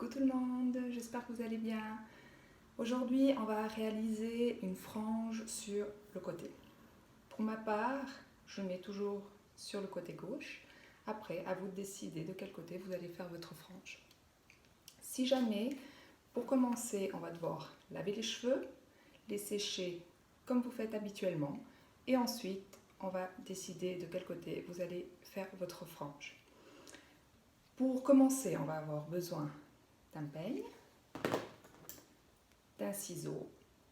Coucou tout le monde, j'espère que vous allez bien. Aujourd'hui, on va réaliser une frange sur le côté. Pour ma part, je mets toujours sur le côté gauche. Après, à vous de décider de quel côté vous allez faire votre frange. Si jamais, pour commencer, on va devoir laver les cheveux, les sécher comme vous faites habituellement, et ensuite, on va décider de quel côté vous allez faire votre frange. Pour commencer, on va avoir besoin d'un peigne, d'un ciseau,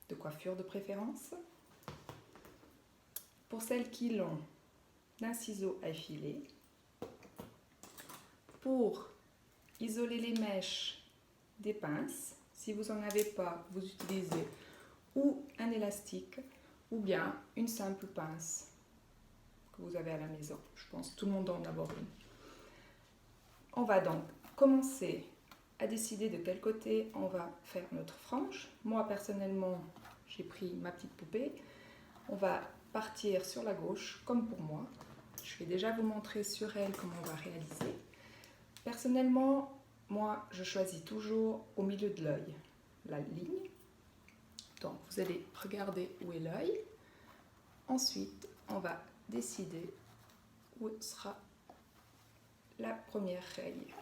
de coiffure de préférence. Pour celles qui l'ont, d'un ciseau à effiler. Pour isoler les mèches, des pinces. Si vous n'en avez pas, vous utilisez ou un élastique ou bien une simple pince que vous avez à la maison. Je pense que tout le monde en a une. On va donc commencer à décider de quel côté on va faire notre frange. Moi personnellement, j'ai pris ma petite poupée. On va partir sur la gauche comme pour moi. Je vais déjà vous montrer sur elle comment on va réaliser. Personnellement, moi je choisis toujours au milieu de l'œil la ligne. Donc vous allez regarder où est l'œil. Ensuite, on va décider où sera la première rayure.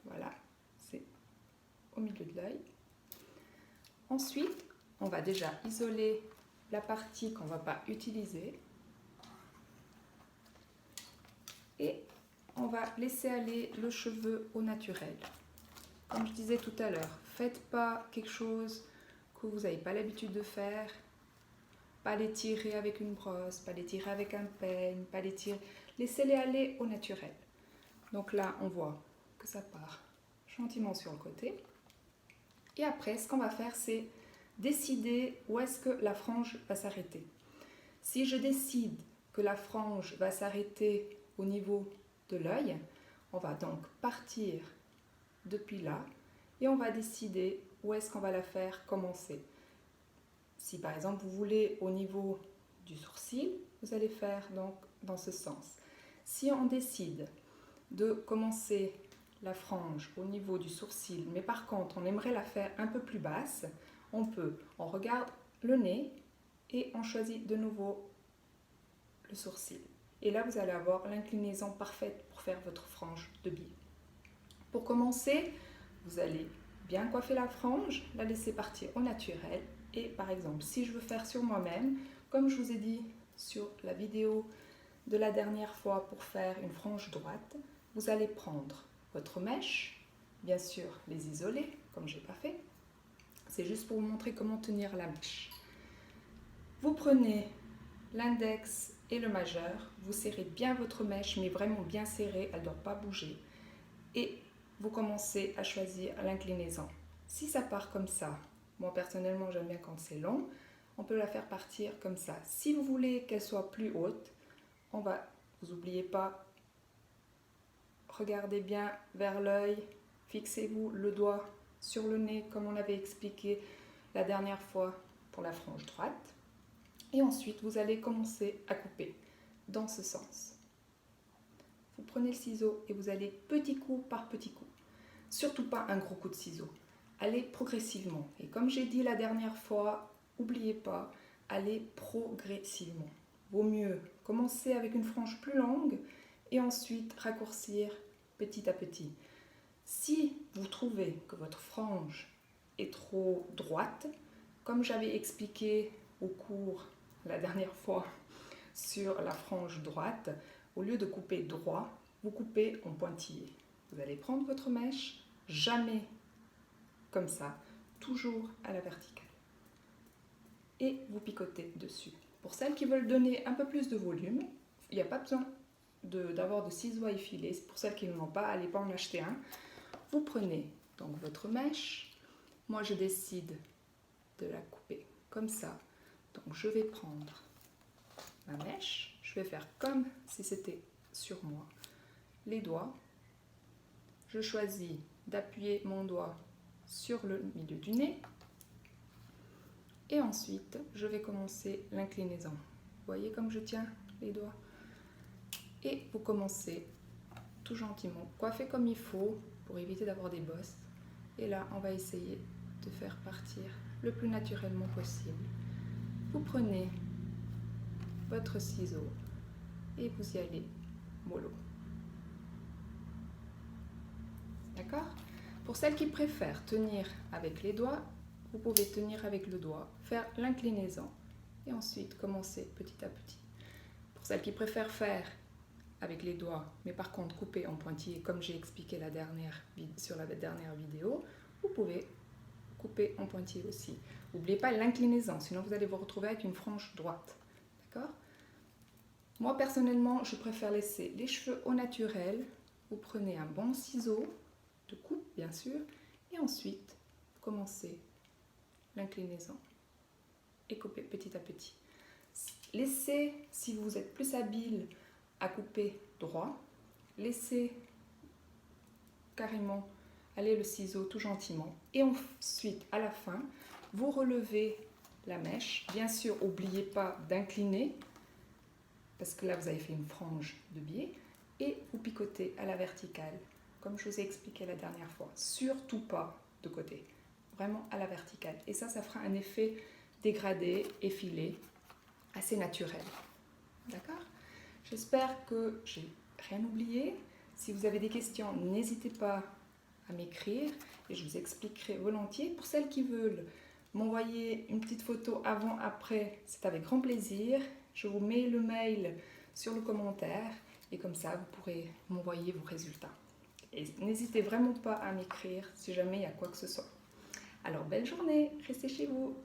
Voilà, c'est au milieu de l'œil. Ensuite, on va déjà isoler la partie qu'on ne va pas utiliser. Et on va laisser aller le cheveu au naturel. Comme je disais tout à l'heure, faites pas quelque chose que vous n'avez pas l'habitude de faire. Pas les tirer avec une brosse, pas les tirer avec un peigne, pas les tirer. Laissez-les aller au naturel. Donc là, on voit que ça part gentiment sur le côté. Et après, ce qu'on va faire, c'est décider où est-ce que la frange va s'arrêter. Si je décide que la frange va s'arrêter au niveau de l'œil, on va donc partir depuis là et on va décider où est-ce qu'on va la faire commencer. Si par exemple vous voulez au niveau du sourcil, vous allez faire donc dans ce sens. Si on décide de commencer la frange au niveau du sourcil, mais par contre on aimerait la faire un peu plus basse, on regarde le nez et on choisit de nouveau le sourcil. Et là vous allez avoir l'inclinaison parfaite pour faire votre frange de biais. Pour commencer, vous allez bien coiffer la frange, la laisser partir au naturel. Et par exemple, si je veux faire sur moi-même, comme je vous ai dit sur la vidéo de la dernière fois pour faire une frange droite, vous allez prendre votre mèche, bien sûr les isoler, comme je n'ai pas fait. C'est juste pour vous montrer comment tenir la mèche. Vous prenez l'index et le majeur, vous serrez bien votre mèche, mais vraiment bien serrée, elle ne doit pas bouger. Et vous commencez à choisir l'inclinaison. Si ça part comme ça, moi personnellement j'aime bien quand c'est long, on peut la faire partir comme ça. Si vous voulez qu'elle soit plus haute, vous n'oubliez pas, regardez bien vers l'œil, fixez-vous le doigt sur le nez comme on avait expliqué la dernière fois pour la frange droite. Et ensuite vous allez commencer à couper dans ce sens. Vous prenez le ciseau et vous allez petit coup par petit coup. Surtout pas un gros coup de ciseau. Allez progressivement. Et comme j'ai dit la dernière fois, n'oubliez pas, allez progressivement. Vaut mieux commencer avec une frange plus longue et ensuite raccourcir petit à petit. Si vous trouvez que votre frange est trop droite, comme j'avais expliqué au cours la dernière fois sur la frange droite, au lieu de couper droit, vous coupez en pointillé. Vous allez prendre votre mèche, jamais comme ça, toujours à la verticale. Et vous picotez dessus. Pour celles qui veulent donner un peu plus de volume, il n'y a pas besoin d'avoir de ciseaux à effiler. Pour celles qui n'en ont pas, allez pas en acheter un. Vous prenez donc votre mèche. Moi, je décide de la couper comme ça. Donc, je vais prendre ma mèche. Je vais faire comme si c'était sur moi. Les doigts. Je choisis d'appuyer mon doigt sur le milieu du nez. Et ensuite, je vais commencer l'inclinaison. Vous voyez comme je tiens les doigts? Et vous commencez tout gentiment, coiffez comme il faut pour éviter d'avoir des bosses. Et là, on va essayer de faire partir le plus naturellement possible. Vous prenez votre ciseau et vous y allez mollo. D'accord? Pour celles qui préfèrent tenir avec les doigts, vous pouvez tenir avec le doigt, faire l'inclinaison et ensuite commencer petit à petit. Pour celles qui préfèrent faire avec les doigts, mais par contre couper en pointillé, comme j'ai expliqué sur la dernière vidéo, vous pouvez couper en pointillé aussi. N'oubliez pas l'inclinaison, sinon vous allez vous retrouver avec une frange droite. D'accord? Moi personnellement, je préfère laisser les cheveux au naturel. Vous prenez un bon ciseau de coupe, bien sûr, et ensuite commencez l'inclinaison et coupez petit à petit. Laissez, si vous êtes plus habile à couper droit, laissez carrément aller le ciseau tout gentiment et ensuite à la fin vous relevez la mèche. Bien sûr, n'oubliez pas d'incliner parce que là vous avez fait une frange de biais et vous picotez à la verticale comme je vous ai expliqué la dernière fois. Surtout pas de côté, vraiment à la verticale, et ça fera un effet dégradé, effilé, assez naturel. D'accord? J'espère que j'ai rien oublié. Si vous avez des questions, n'hésitez pas à m'écrire et je vous expliquerai volontiers. Pour celles qui veulent m'envoyer une petite photo avant-après, c'est avec grand plaisir. Je vous mets le mail sur le commentaire et comme ça vous pourrez m'envoyer vos résultats. Et n'hésitez vraiment pas à m'écrire si jamais il y a quoi que ce soit. Alors belle journée, restez chez vous.